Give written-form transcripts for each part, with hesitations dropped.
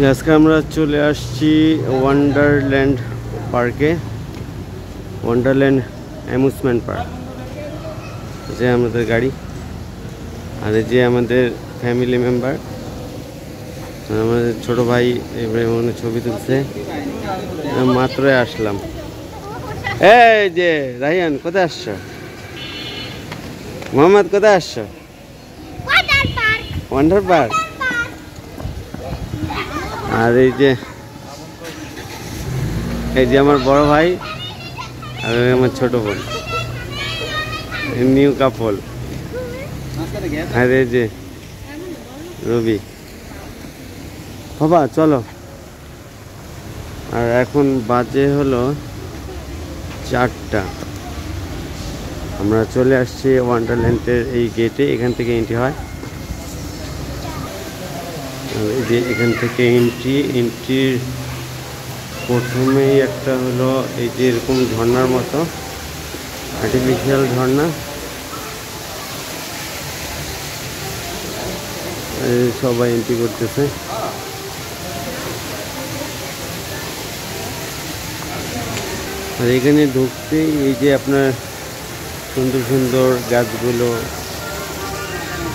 আজকে আমরা চলে আসছি ওয়ান্ডারল্যান্ড পার্কে, ওয়ান্ডারল্যান্ড অ্যামিউজমেন্ট পার্ক। যে আমাদের গাড়ি আর এই যে আমাদের ফ্যামিলি মেম্বার, আমাদের ছোট ভাই ইব্রাহিম ছবি তুলছে। মাত্রই আসলাম। এই যে রাহিয়ান, কোথায় আসছো? মোহাম্মদ, কোথায় আসছো? Wonder park. আর এই যে আমার বড় ভাই আর আমার ছোট বোন, নিউ কাপল। আর এই যে রবি। বাবা চলো। আর এখন বাজে হলো 4টা। আমরা চলে আসছি ওয়ান্ডারল্যান্ডের এই গেটে। এখান থেকে এন্ট্রি হয়। এই যে এখান থেকে এন্ট্রির প্রথমেই একটা হলো এই যে এরকম ঝর্ণার মতো, আর্টিফিশিয়াল ঝর্ণা। সবাই এন্ট্রি করতেছে। আর এখানে ঢুকতেই এই যে আপনার সুন্দর সুন্দর গাছগুলো,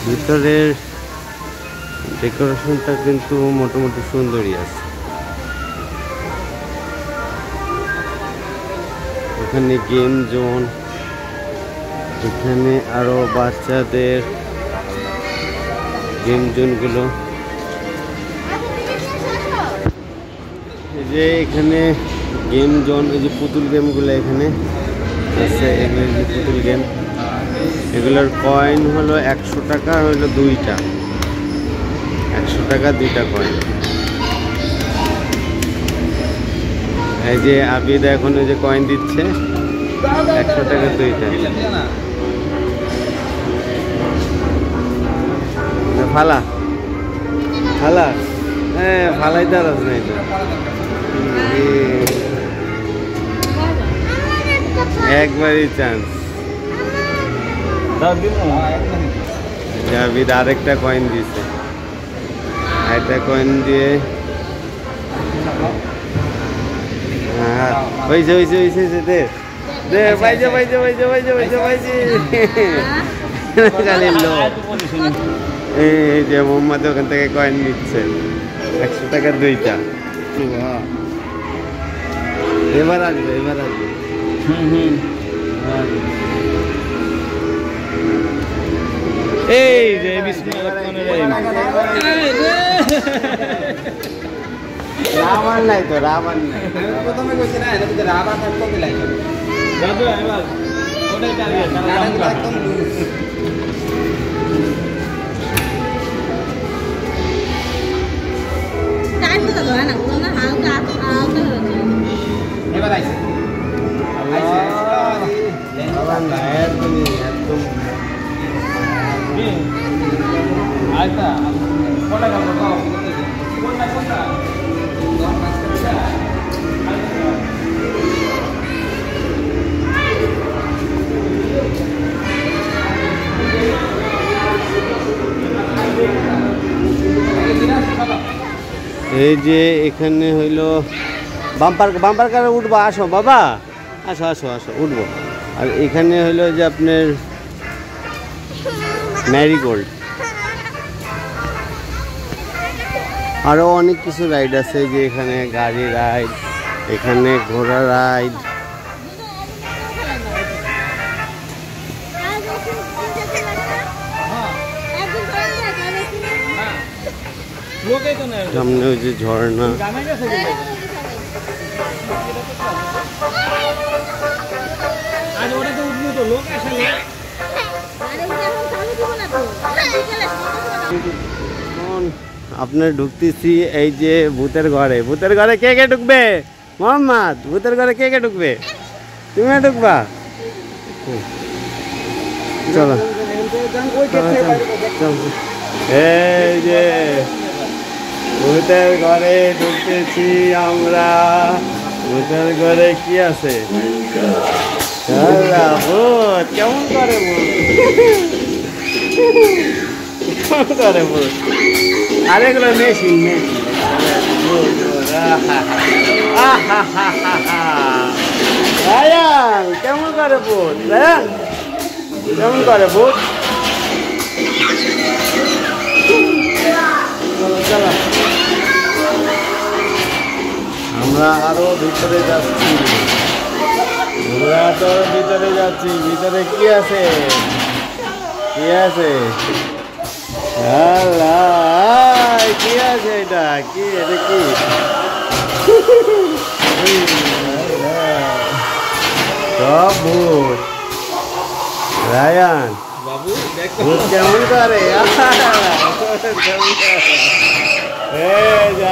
ভিতরের ডেকোরেশনটা কিন্তু মোটামুটি সুন্দরই আছে। এখানে গেম জোন, এখানে আরো বাচ্চাদের গেম জোনগুলো। এই যে এখানে গেম জোন, এই যে পুতুল গেমগুলো এখানে আছে। এগুলো যে পুতুল গেম, এগুলোর কয়েন হলো 100 টাকা, হলো 2টা। 100 টাকা 2টা কয়েন। এই যে আবিদ এখন ওই যে কয়েন দিচ্ছে, 100 টাকা 2টা। ফালা ফালা, হ্যাঁ ফালাই দাঁড়াস নাই তো। একবারই চান্স। আবিদ আরেকটা কয়েন দিছে, একটা কয়েন দিয়ে হয়েছে হয়েছে হয়েছে দে দে, পাইছে পাইছে পাইছে পাইছে পাইছে পাইছে। এই যে মোহাম্মদ ওখান থেকে কয়েন নিচ্ছে, 100 টাকা 2টা। এবার আসবে, এবার আসবে। এই যে রাবার নাই তো, রাবার নাই। প্রথমে কইছি না, এটা যদি রাবার থাকতো দিলাই দাদু। এবার ওটাই টার্গেট, রাবার একদম লুজ। টাইম তো দাদু না, না হালকা হালকা হচ্ছে। এবার আইছে আইছে রাবার না, একদম একদম আইতা। কোনটা কাম দাও, কোনটা কোনটা এই যে এখানে হইলো বাম্পার কারে উঠবো। আসো বাবা, আসো আসো আসো, উঠবো। আর এখানে হইলো যে আপনার ম্যারিগোল্ড, আরও অনেক কিছু রাইড আছে। যে এখানে গাড়ি রাইড, এখানে ঘোড়া রাইড। সামনে ওই যে ঝর্ণা। আপনার ঢুকতেছি এই যে ভূতের ঘরে। ভূতের ঘরে কে কে ঢুকবে? মোহাম্মদ, ভূতের ঘরে কে কে ঢুকবে? তুমি ঢুকবা? চলো এই যে ভূতের ঘরে ঢুকতেছি আমরা। ভূতের ঘরে কি আছে? ভূত কেমন করে? ভূত কেমন করে ভূত? আরেকগুলো মেশিন মেশিন রায়ান কেমন করে ভূত? রায়ান কেমন করে ভূত? চলো আমরা আরো ভিতরে যাচ্ছি। ভিতরে কি আছে? কি আছে? আল্লাহ, কি আছে এটা? কি এটা? কি সব ভূত। রায়ান বাবু দেখো ভূত কেমন করে?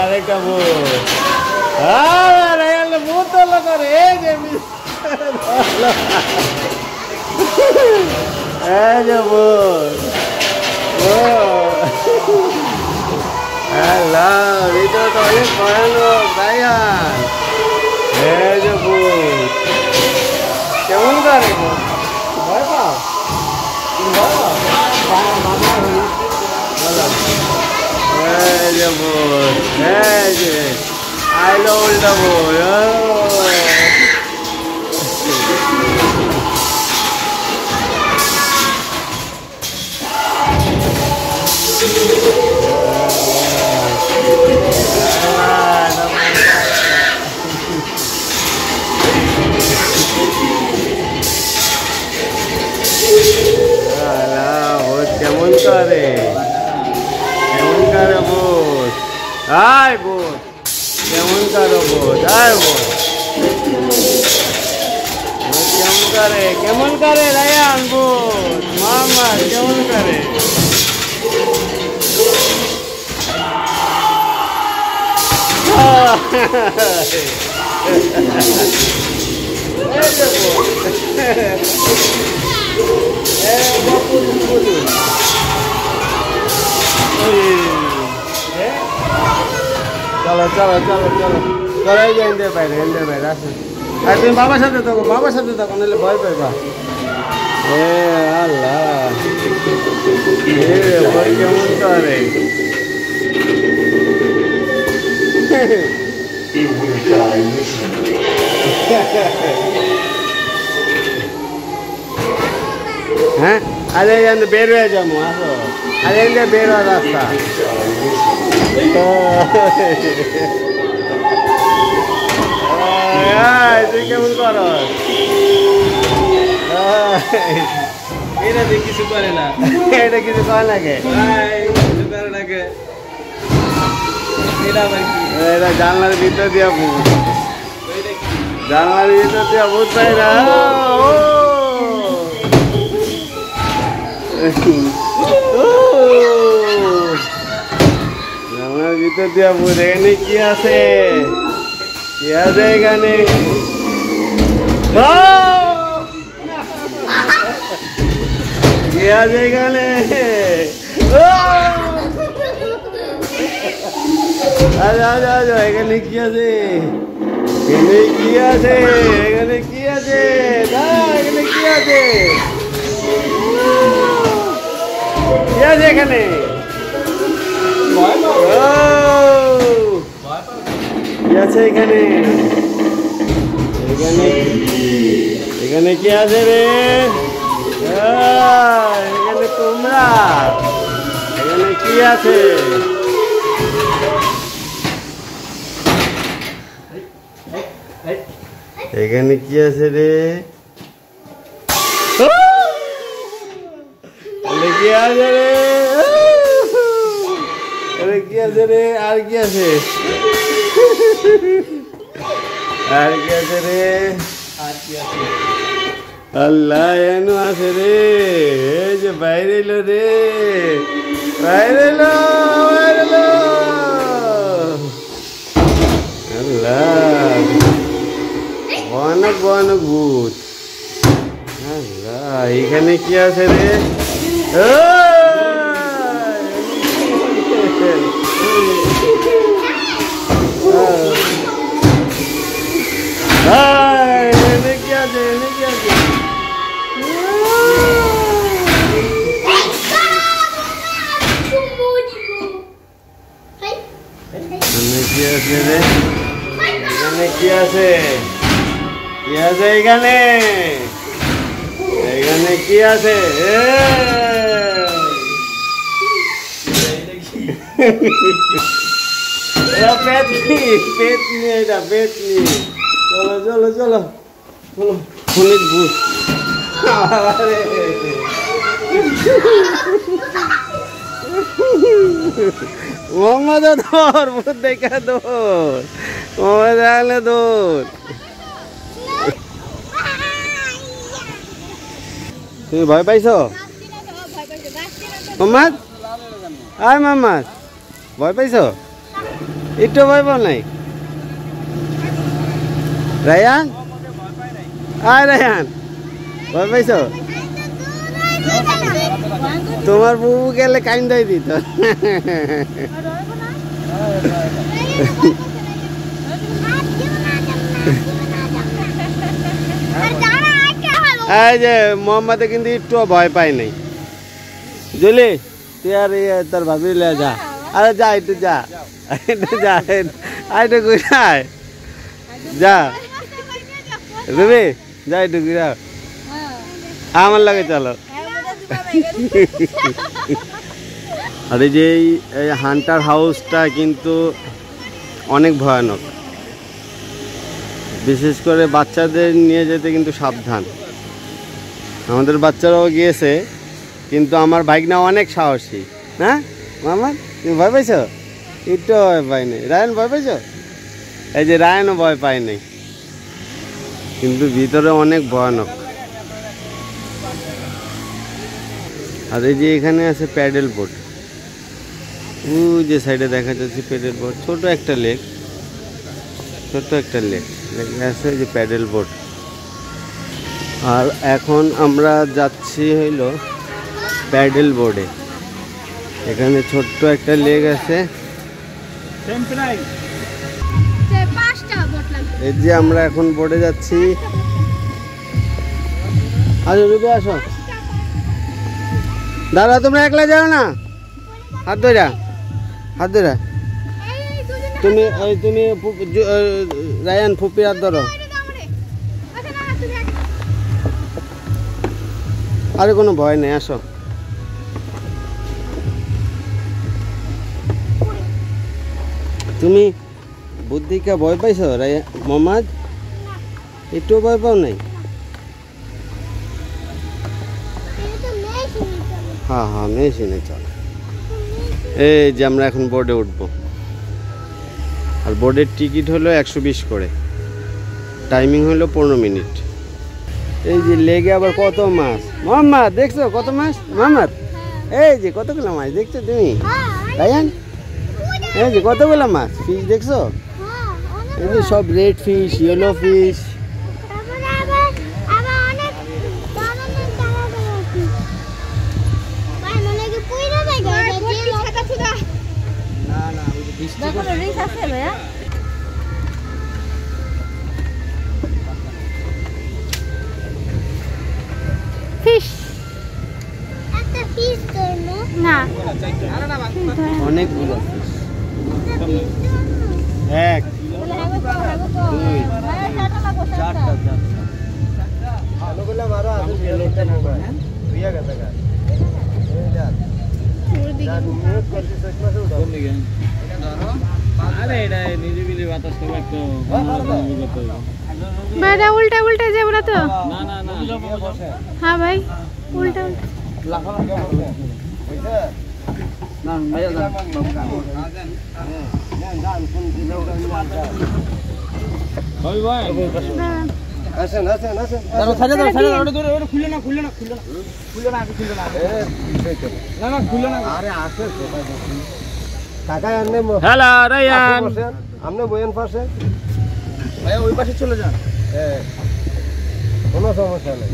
আরেকটা ভূত। রায়ান ভূত তোলা করে। এই যে ভূত। ভিতরে তো অনেক ভয়ানক। রায়ান এই যে ভূত কেমন করে? ভয় পাও? এই যে ভূত, এই যে আইলো উল্টা ভূত। কেমন করে? কেমন করে ভূত? আয় ভূত কেমন করো ভূত? আয় ভূত কেমন করে? কেমন করে রায়ান ভূত? মামা কেমন করে? চলো চলো চলো চলো চলো, এই যে এনদের বাইরে আসুন। আর তুমি বাবার সাথে থাকো, নাহলে ভয় পাইবা। এ আল্লাহ, ভয় কেমন করে? হ্যাঁ, আরে বের হয়ে যাবো। আসো, আরে বের হওয়ার রাস্তা। তুই কেমন কর? এটা কিছু করে না। এটা কিছু করে নাকি? কিছু করে নাকি? এটা আবার কি? এটা জানলার ভিতর দিয়া ভূত। জানলার ভিতর দিয়া ভূত পাই না। জানলার ভিতর দিয়া ভূত। এখানে কি আছে? কি আছে এখানে? কি আছে এখানে? এখানে কি আছে? এখানে কি আছে? এখানে কি আছে? এখানে কি আছে? কি আছে এখানে? কি আছে এখানে? এখানে কি আছে রে? এখানে তোমরা, এখানে কি আছে? এখানে কি আছে রে? কি আছে রে? কি আছে রে? আর কি আছে? আর কি আছে রে? আল্লাহ, এনো আছে রে। এই যে বাইরে এলো রে, বাইরে এলো। আল্লাহ, ভয়ানক ভূত। আল্লাহ, এখানে কি আছে রে? এনে কি আছে? কি আছে? রে এখানে কি আছে? কি আছে এখানে? এখানে কি আছে? পেতনি, পেতনি এটা পেতনি। চলো চলো চলো চলো, খুনির ভূত। মোহাম্মদ দৌড়, ভূত দেখা দৌড়, মোহাম্মদ আলে দৌড়। তুমি ভয় পাইছো মোহাম্মদ? আয় মোহাম্মদ, ভয় পাইছো? একটু ভয় পাও নাই? রায়ান, আয় রায়ান, ভয় পাইছো? তোমার বুবু গেলে কাইন্দাই দিত। এই যে মোহাম্মদে কিন্তু একটু ভয় পায় নাই। জুলি তুই আর তোর ভাবি লে যা, আরে যা একটু যা, একটু যা, একটু ঘুরায় যা, রবি যা একটু ঘুরা, আমার লাগে চলো। আর এই যে এই হান্টার হাউসটা কিন্তু অনেক ভয়ানক, বিশেষ করে বাচ্চাদের নিয়ে যেতে কিন্তু সাবধান। আমাদের বাচ্চারাও গিয়েছে, কিন্তু আমার ভাইগনা অনেক সাহসী। হ্যাঁ মামা, তুমি ভয় পাইছো? একটু ভয় পাই নাই। রায়ন ভয় পাইছো? এই যে রায়নও ভয় পায় নাই, কিন্তু ভিতরে অনেক ভয়ানক। আর এই যে এখানে আছে প্যাডেল বোট, ওই যে সাইডে দেখা যাচ্ছে প্যাডেল বোট, ছোট একটা লেক, ছোট একটা লেক আছে, যে প্যাডেল বোট। আর এখন আমরা যাচ্ছি হইলো প্যাডেল বোর্ডে। এখানে ছোট্ট একটা লেক আছে, এই যে আমরা এখন বোর্ডে যাচ্ছি। আচ্ছা রুবি আসো, দাদা তোমরা একলা যাও না, হাত ধরা, হাত ধরা। তুমি তুমি রায়ান ফুপি হাত ধরো। আরে কোনো ভয় নেই, আসো। তুমি বুদ্ধিকে ভয় পাইছো মোহাম্মদ? একটু ভয় পাও নাই? হ্যাঁ হ্যাঁ মেশিনে চল। এই যে আমরা এখন বোর্ডে উঠবো, আর বোর্ডের টিকিট হলো 120 করে, টাইমিং হলো 15 মিনিট। এই যে লেগে আবার কত মাছ, মোহাম্মদ দেখছো কত মাছ? মোহাম্মদ এই যে কতগুলো মাছ দেখছো তুমি? রায়ান এই যে কতগুলো মাছ, ফিশ দেখছো? এই যে সব রেড ফিশ, ইয়েলো ফিশ। অনেকগুলো ফিশ, এক দুই চারটা, উল্টা উল্টা যাবো না তো? হ্যাঁ ভাই, উল্টা আসেন আসেন আসেন। হ্যালো রায়ান, আপনি বইয়েন পাশে, ওই পাশে চলে যান, কোনো সমস্যা নেই,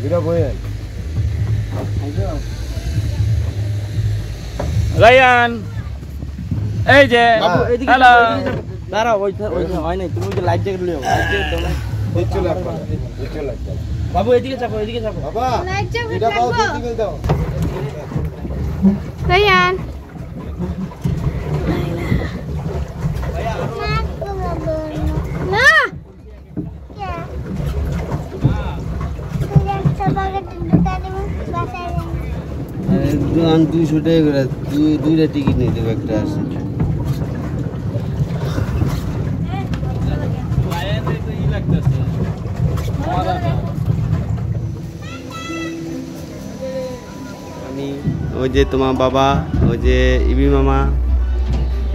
দুটা বইয়েন। রায়ান এই যে হ্যালো, দাঁড়াও, ওইটা হয় নাই, তুমি যে লাইট জ্যাকেট লিও, বাবু এদিকে চাপো, এদিকে চাপো বাবা, এটা দাও, এদিকে দাও। রায়ান আর 200 টাকা করে দুইটা টিকিট নিয়ে দেবো, একটা আছে। আমি ওই যে তোমার বাবা, ওই যে ইবি মামা,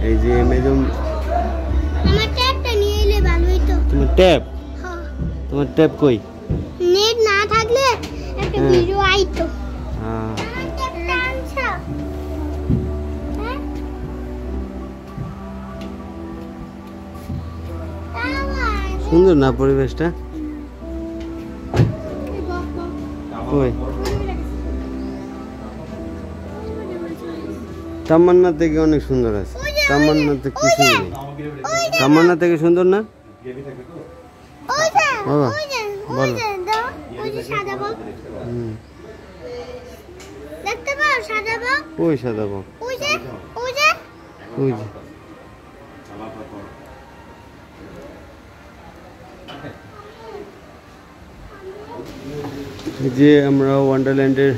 এই যে মেজম। আমার ট্যাবটা নিয়ে এলে ভালো হতো। তোমার ট্যাব? হ্যাঁ। তোমার ট্যাব কই? নেট না থাকলে একটা ভিডিও আইতো। হ্যাঁ। আমার ট্যাবটা আনছো? হ্যাঁ? সুন্দর না পরিবেশটা? কই? তামান্না থেকে অনেক সুন্দর আছে। তামান্নাতে কিছু নেই। তামান্না থেকে সুন্দর না? ওই যে, বাবা, ওই যে, ওই বলো। যে, দাও, ওই যে সাদা বক। দেখতে পাও সাদা বক? ওই সাদা বক। ওই যে, ওই যে। ওই যে। এই যে আমরা ওয়ান্ডারল্যান্ডের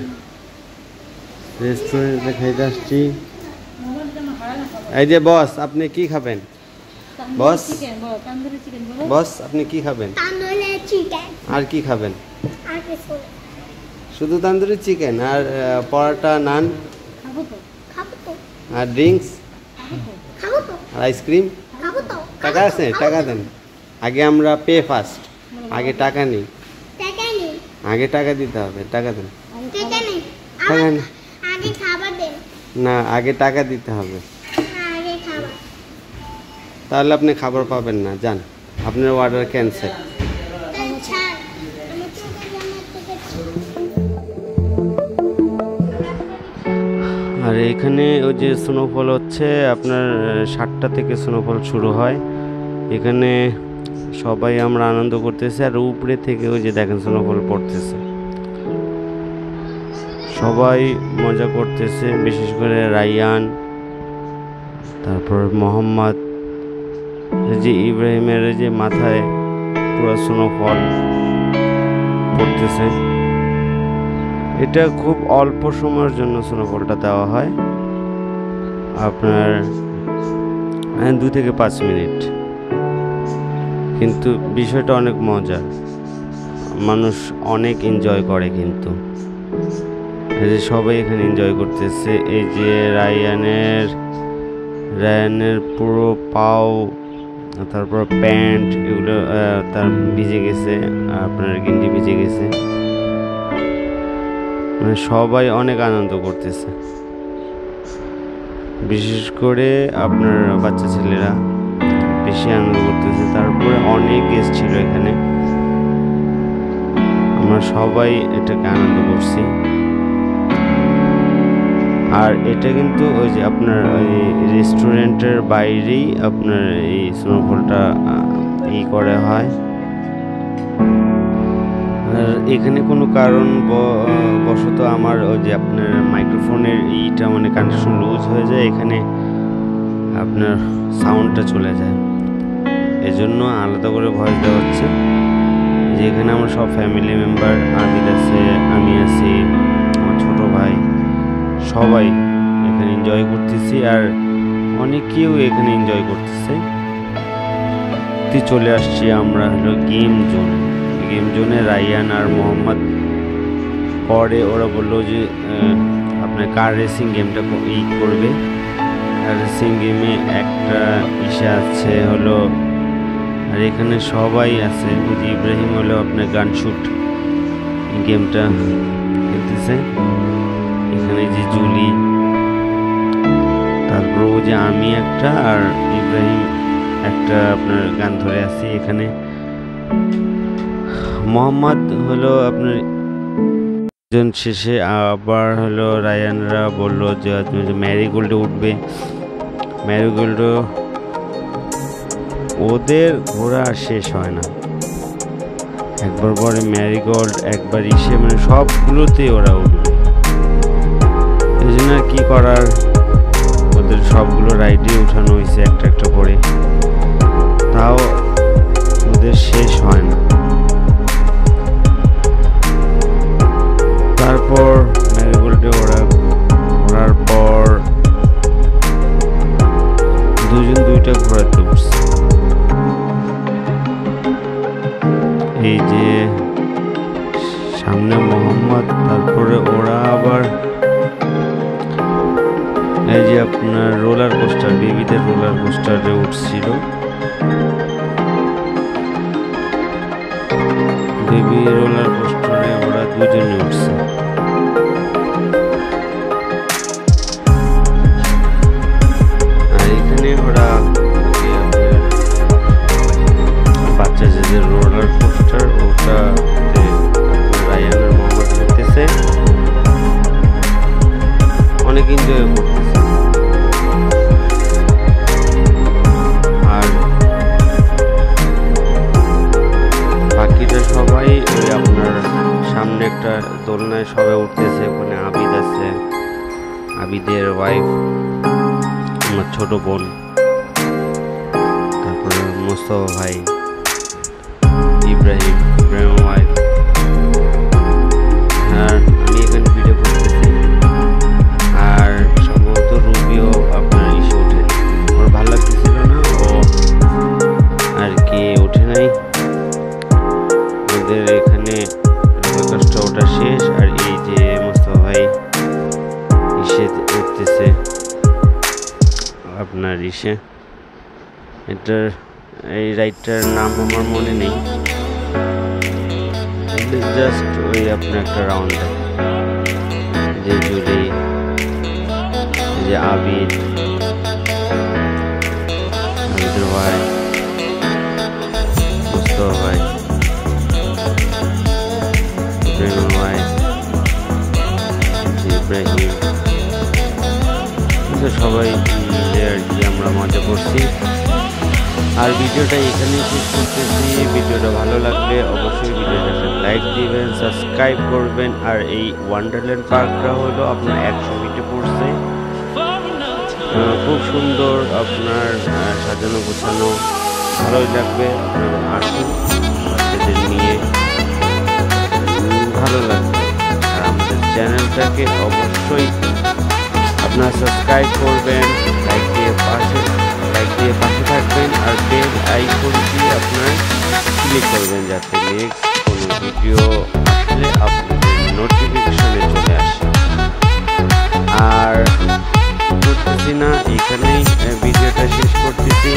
রেস্টুরেন্টে খাইতে আসছি। এই যে বস, আপনি কি খাবেন? বস, বস আপনি কি খাবেন? তান্দুরি চিকেন। আর কি খাবেন? আর কিছু না। শুধু তান্দুরি চিকেন আর পরোটা, নান খাবো তো। আর ড্রিঙ্কস খাবো তো। আর আইসক্রিম। খাবো তো। টাকা আছে? টাকা দেন। আগে আমরা পে ফার্স্ট, আগে টাকা নেই, টাকা নেই। আগে টাকা দিতে হবে। টাকা দেন। টাকা নেই। টাকা নেই। আগে খাবার দেন। না, আগে টাকা দিতে হবে, আগে খাবার। তাহলে আপনি খাবার পাবেন না। যান, আপনার অর্ডার ক্যান্সেল। তাই ছাড়। আমি তো বললাম আর এখানে ওই যে স্নোফল হচ্ছে আপনার 7টা থেকে স্নোফল শুরু হয়। এখানে সবাই আমরা আনন্দ করতেছি, আর উপরে থেকে ওই যে দেখেন স্নোফল পড়তেছে, সবাই মজা করতেছে, বিশেষ করে রায়ান, তারপর মোহাম্মদ, যে ইব্রাহিমের যে মাথায় পুরো স্নোফল পড়তেছে। এটা খুব অল্প সময়ের জন্য স্নোফলটা দেওয়া হয়, আপনার 2 থেকে 5 মিনিট, কিন্তু বিষয়টা অনেক মজার, মানুষ অনেক এনজয় করে। কিন্তু এই যে সবাই এখানে এনজয় করতেছে। এই যে রায়ানের পুরো পাও, তারপর প্যান্ট, এগুলো তার ভিজে গেছে, আপনার গেঞ্জি ভিজে গেছে, মানে সবাই অনেক আনন্দ করতেছে, বিশেষ করে আপনার বাচ্চা ছেলেরা বেশি আনন্দ করতেছে। তারপরে অনেক গেস্ট ছিল এখানে, আমরা সবাই এটাকে আনন্দ করছি। আর এটা কিন্তু ওই যে আপনার ওই রেস্টুরেন্টের বাইরেই আপনার এই স্নোফলটা করা হয়। আর এখানে কোনো কারণ বশত আমার ওই যে আপনার মাইক্রোফোনের মানে কানেকশন লুজ হয়ে যায়, এখানে আপনার সাউন্ডটা চলে যায়, এজন্য আলাদা করে ভয়েস দেওয়া হচ্ছে। যে এখানে আমরা সব ফ্যামিলি মেম্বার, আবিদ আছে, আমি আছি, আমার ছোট ভাই, সবাই এখানে এনজয় করতেছি, আর অনেকেও এখানে এনজয় করতেছে। চলে আসছি আমরা হলো গেম জোন। গেম জোনে রায়ান আর মোহাম্মদ পরে ওরা বললো যে আপনার কার রেসিং গেমটা করবে। কার রেসিং গেমে একটা ইসা আছে হলো, আর এখানে সবাই আছে। বুঝি ইব্রাহিম হলো আপনার গান শুট গেমটা খেলতেছে। এখানে যে জুলি, তারপর ও যে আমি একটা, আর ইব্রাহিম একটা আপনার গান ধরে আছি। এখানে মোহাম্মদ হলো আপনার জন শেষে আবার হলো রায়ানরা বললো যে ম্যারিগোল্ডে উঠবে। ম্যারিগোল্ড ওদের ঘোরা শেষ হয় না, একবার পরে ম্যারিগোল্ড, একবার মানে সবগুলোতেই ওরা উঠবে। এই জন্য আর কি করার, ওদের সবগুলো রাইডে উঠানো হয়েছে একটা একটা করে, তাও ওদের শেষ হয় না। তারপর ম্যারিগোল্ডে ওরা দুজন দুইটা ঘোড়াতে উঠছে। এই যে সামনে মোহাম্মদ, তারপরে ওরা আবার এই যে আপনার রোলার কোস্টার, বেবিদের রোলার কোস্টারে উঠছিল। বেবি রোলার কোস্টারে ওরা দুজনে উঠছে। আর এখানে ওরা বাচ্চা যে রোলার কোস্টার, ওটাতে রায়ান আর মোহাম্মদ করতেছে, অনেক এনজয় করতেছে। আর বাকিটা সবাই ওই আপনার সামনে একটা দোলনায় সবাই উঠতেছে। ওখানে আবিদ আছে, আবিদের ওয়াইফ, আমার ছোট বোন, তারপরে মোস্তফা ভাই, ইব্রাহিম ওয়াইফ। আর আমি এখানে ভিডিও করতেছি। আর সম্ভবত রুবিও আপনার ইসে ওঠে, ওর ভালো লাগতেছিল না, ও আর কি ওঠে নাই। ওদের এখানে কষ্ট ওটা শেষ। আর এই যে মোস্তফা ভাই ইসে উঠতেছে আপনার ইসে, এটার এই রাইডটার নাম আমার মনে নেই, জাস্ট ওই আপনার একটা রাউন্ড যে জুলি, যে আবিদের ভাই, মুস্তফা ভাই, ইব্রাহিম ভাই, ইব্রাহিম, সবাই মিলে আর কি আমরা মজা করছি। আর ভিডিওটা এখানেই শেষ করতেছি। ভিডিওটা ভালো লাগলে অবশ্যই ভিডিওটাতে লাইক দিবেন, সাবস্ক্রাইব করবেন। আর এই ওয়ান্ডারল্যান্ড পার্কটা হলো আপনার 100 ফিটে পড়ছে, খুব সুন্দর আপনার সাজানো গোছানো, ভালোই লাগবে। আপনারা আসুন বাচ্চাদের নিয়ে, ভালো লাগবে। আর আমাদের চ্যানেলটাকে অবশ্যই আপনারা সাবস্ক্রাইব করবেন, লাইক দিয়ে পাশে থাকবেন। আর বেল আইকনটি আপনার ক্লিক করবেন যাতে নেক্সট কোনো ভিডিও আসলে আপনাদের নোটিফিকেশনে চলে আসে। আর করতেছি না, এখানেই ভিডিওটা শেষ করতেছি।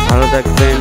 ভালো থাকবেন,